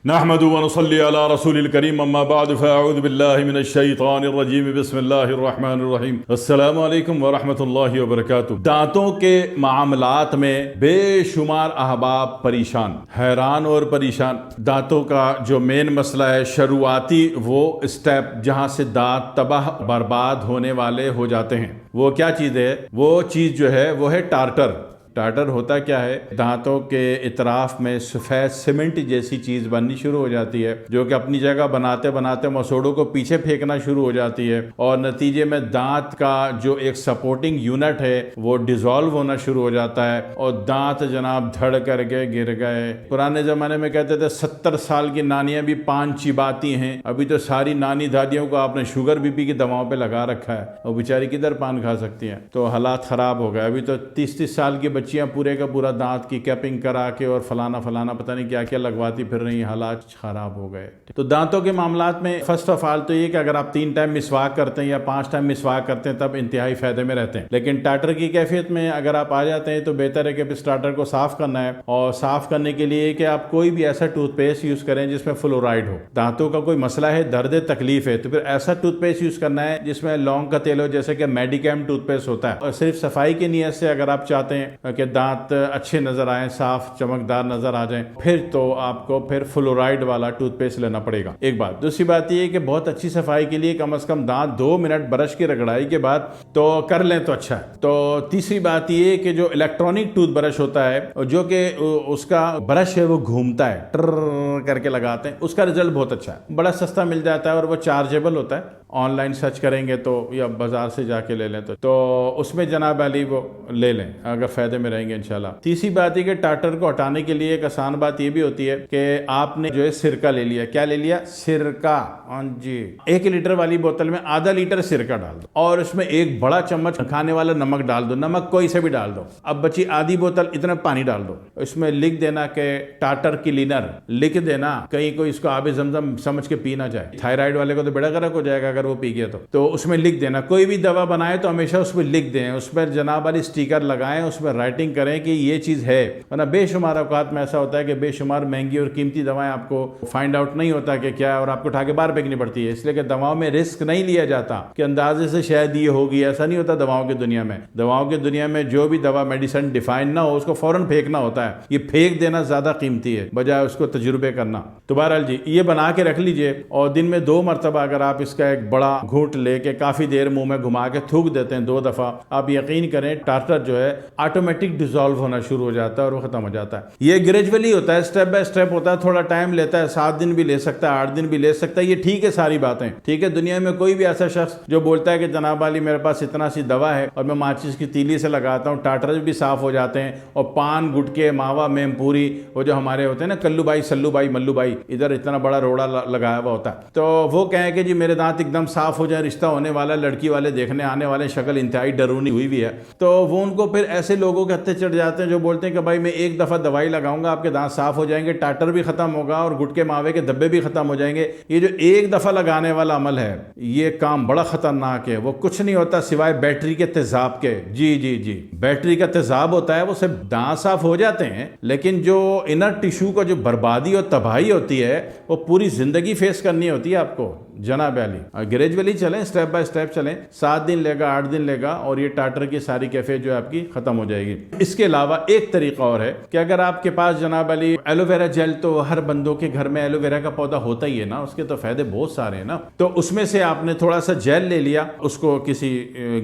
नहमदु व नुसल्ली अला रसूलिल करीम अम्मा बाद फ़अऊज़ु बिल्लाहि मिनश शैतानिर रजीम बिस्मिल्लाहिर रहमानिर रहीम अस्सलामु अलैकुम व रहमतुल्लाहि व बरकातुहू। दांतों के मामलात में बेशुमार अहबाब परेशान, हैरान और परेशान। दांतों का जो मेन मसला है, शुरुआती वो स्टेप जहाँ से दांत तबाह बर्बाद होने वाले हो जाते हैं, वो क्या चीज़ है? वो चीज़ जो है वो है टार्टर। टार्टर होता क्या है? दांतों के इतराफ में सफ़ेद सीमेंट जैसी चीज़ बननी शुरू हो जाती है, जो कि अपनी जगह बनाते बनाते मसोड़ों को पीछे फेंकना शुरू हो जाती है और नतीजे में दांत का जो एक सपोर्टिंग यूनिट है वो डिज़ोल्व होना शुरू हो जाता है और दांत जनाब धड़ करके गिर गए। पुराने ज़माने में कहते थे 70 साल की नानियाँ भी पान चिबाती हैं। अभी तो सारी नानी दादियों को आपने शुगर बीपी की दवाओं पर लगा रखा है और बेचारी किधर पान खा सकती हैं। तो हालात ख़राब हो गए। अभी तो 30-30 साल की बच्चियां पूरे का पूरा दांत की कैपिंग करा के और फलाना फलाना पता नहीं क्या क्या लगवाती फिर रही, हालात खराब हो गए। तो दांतों के मामलात में फर्स्ट ऑफ ऑल तो ये कि अगर आप 3 टाइम मिसवाक करते हैं या 5 टाइम मिसवाक करते हैं तब इंतहाई फायदे में रहते हैं। लेकिन टार्टर की कैफियत में अगर आप आ जाते हैं तो बेहतर है कि इस टार्टर को साफ करना है और साफ करने के लिए कि आप कोई भी ऐसा टूथपेस्ट यूज करें जिसमें फ्लोराइड हो। दांतों का कोई मसला है, दर्द तकलीफ है, तो फिर ऐसा टूथपेस्ट यूज करना है जिसमें लौंग का तेल हो, जैसे कि मेडिकैम टूथपेस्ट होता है। और सिर्फ सफाई की नीयत से अगर आप चाहते हैं कि दांत अच्छे नजर आए, साफ चमकदार नजर आ जाएं, फिर तो आपको फिर फ्लोराइड वाला टूथपेस्ट लेना पड़ेगा। एक बात। दूसरी बात यह कि बहुत अच्छी सफाई के लिए कम से कम दांत 2 मिनट ब्रश की रगड़ाई के बाद तो कर लें तो अच्छा है। तो तीसरी बात यह कि जो इलेक्ट्रॉनिक टूथ ब्रश होता है, जो कि उसका ब्रश है वो घूमता है, ट्र करके लगाते हैं, उसका रिजल्ट बहुत अच्छा है, बड़ा सस्ता मिल जाता है और वो चार्जेबल होता है। ऑनलाइन सर्च करेंगे तो या बाजार से जाके ले लें तो उसमें जनाब अली वो ले लें, अगर फायदे में रहेंगे इंशाल्लाह। तीसरी बात है कि टार्टर को हटाने के लिए एक आसान बात ये भी होती है कि आपने जो है सिरका ले लिया। क्या ले लिया? सिरका। हाँ जी। 1 लीटर वाली बोतल में आधा लीटर सिरका डाल दो और उसमें 1 बड़ा चम्मच खाने वाला नमक डाल दो। नमक कोई से भी डाल दो। अब बची आधी बोतल, इतना पानी डाल दो। इसमें लिख देना कि टार्टर क्लीनर, लिख देना, कहीं कोई इसको आबे ज़मज़म समझ के पी ना जाए। थायराइड वाले को तो बेड़ा गर्क हो जाएगा अगर वो पी गया तो उसमें लिख देना। कोई भी दवा बनाए तो हमेशा उसमें लिख दें, उस पर जनाब वाली स्टिकर लगाएं, उसमें राइटिंग करें कि ये चीज़ है। वरना बेशुमार औकात में ऐसा होता है कि बेशुमार महंगी और कीमती दवाएं आपको फाइंड आउट नहीं होता कि क्या है और आपको उठा के बाहर फेंकनी पड़ती है। इसलिए कि दवाओं में रिस्क नहीं लिया जाता कि अंदाजे से शायद ये होगी, ऐसा नहीं होता दवाओं की दुनिया में। दवाओं की दुनिया में जो भी दवा मेडिसिन डिफाइन ना हो उसको फौरन फेंकना होता है। ये फेंक देना ज़्यादा कीमती है बजाय उसको तजुर्बे करना। तो बहरहाल जी ये बना के रख लीजिए और दिन में 2 मरतबा अगर आप इसका एक बड़ा घूंट लेके काफ़ी देर मुंह में घुमा के थूक देते हैं 2 दफ़ा, आप यकीन करें टार्टर जो है ऑटोमेटिक डिसॉल्व होना शुरू हो जाता है और वो खत्म हो जाता है। ये ग्रेजुअली होता है, स्टेप बाय स्टेप होता है, थोड़ा टाइम लेता है, 7 दिन भी ले सकता है, 8 दिन भी ले सकता है। ये ठीक है, सारी बातें ठीक है। दुनिया में कोई भी ऐसा शख्स जो बोलता है कि जनाब अली मेरे पास इतना सी दवा है और मैं माचिस की तीली से लगाता हूँ, टार्टर भी साफ हो जाते हैं और पान गुटके मावा मेमपूरी वो जो हमारे होते हैं ना, कल्लू भाई सल्लू भाई मल्लू भाई, इधर इतना बड़ा रोड़ा लगाया हुआ होता है, तो वो कहें कि जी मेरे दांत एकदम साफ हो जाए, रिश्ता होने वाला, लड़की वाले देखने आने वाले, शक्ल इंतहाई डरूनी हुई भी है, तो वो उनको फिर ऐसे लोगों के हत्थे चढ़ जाते हैं जो बोलते हैं कि भाई मैं 1 दफ़ा दवाई लगाऊंगा आपके दांत साफ हो जाएंगे, टार्टर भी खत्म होगा और गुटके मावे के धब्बे भी खत्म हो जाएंगे। ये जो 1 दफ़ा लगाने वाला अमल है ये काम बड़ा खतरनाक है। वो कुछ नहीं होता सिवाय बैटरी के तेजाब के। जी जी जी, बैटरी का तेजाब होता है, वो सिर्फ दांत साफ हो जाते हैं, लेकिन जो इनर टिश्यू का जो बर्बादी और तबाही होती है वो पूरी जिंदगी फेस करनी होती है आपको जनाब अली। ग्रेजुअली चलें, स्टेप बाय स्टेप चलें, 7 दिन लेगा, 8 दिन लेगा और ये टार्टर की सारी कैफियत जो है आपकी खत्म हो जाएगी। इसके अलावा एक तरीका और है कि अगर आपके पास जनाब अली एलोवेरा जेल, तो हर बंदों के घर में एलोवेरा का पौधा होता ही है ना, उसके तो फायदे बहुत सारे हैं ना, तो उसमें से आपने थोड़ा सा जेल ले लिया, उसको किसी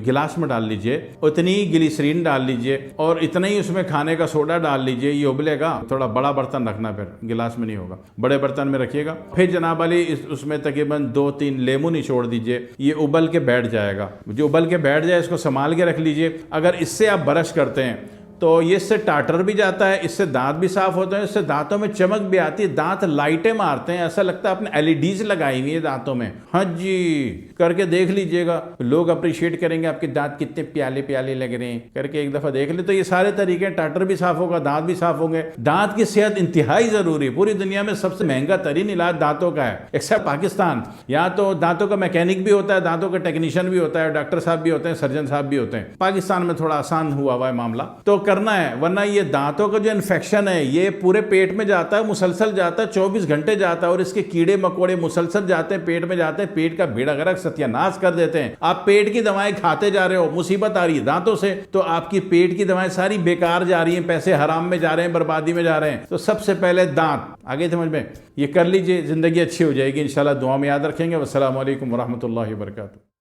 गिलास में डाल लीजिए, उतनी ही ग्लिसरीन डाल लीजिए और इतना ही उसमें खाने का सोडा डाल लीजिए। ये उबलेगा, थोड़ा बड़ा बर्तन रखना, फिर गिलास में नहीं होगा, बड़े बर्तन में रखिएगा। फिर जनाब अली उसमें तकरीबन 2-3 लेमन निचोड़ दीजिए, ये उबल के बैठ जाएगा। जो उबल के बैठ जाए इसको संभाल के रख लीजिए। अगर इससे आप ब्रश करते हैं तो ये इससे टार्टर भी जाता है, इससे दांत भी साफ होते हैं, इससे दांतों में चमक भी आती है, दांत लाइटें मारते हैं, ऐसा लगता है आपने एलईडीज लगाई हुई है दांतों में। हाँ जी, करके देख लीजिएगा, लोग अप्रिशिएट करेंगे आपके दांत कितने प्याले प्याले लग रहे हैं, करके एक दफा देख ले। तो ये सारे तरीके, टार्टर भी साफ होगा, दांत भी साफ होंगे। दांत की सेहत इंतहाई जरूरी है। पूरी दुनिया में सबसे महंगा तरीन इलाज दांतों का है, एक्सेप्ट पाकिस्तान। यहाँ तो दांतों का मैकेनिक भी होता है, दांतों का टेक्नीशियन भी होता है, डॉक्टर साहब भी होते हैं, सर्जन साहब भी होते हैं। पाकिस्तान में थोड़ा आसान हुआ हुआ है मामला। तो करना है, वरना ये दांतों का जो इन्फेक्शन है ये पूरे पेट में जाता है, मुसलसल जाता है, 24 घंटे जाता है, और इसके कीड़े मकोड़े मुसलसल जाते हैं, पेट में जाते हैं, पेट का बेड़ा गर्क सत्यानाश कर देते हैं। आप पेट की दवाएं खाते जा रहे हो, मुसीबत आ रही है दांतों से, तो आपकी पेट की दवाएं सारी बेकार जा रही हैं, पैसे हराम में जा रहे हैं, बर्बादी में जा रहे हैं। तो सबसे पहले दांत, आगे समझ में ये कर लीजिए, जिंदगी अच्छी हो जाएगी इंशाल्लाह। दुआ में याद रखेंगे। वस्सलामु अलैकुम वरहमतुल्लाहि वबरकातुहू।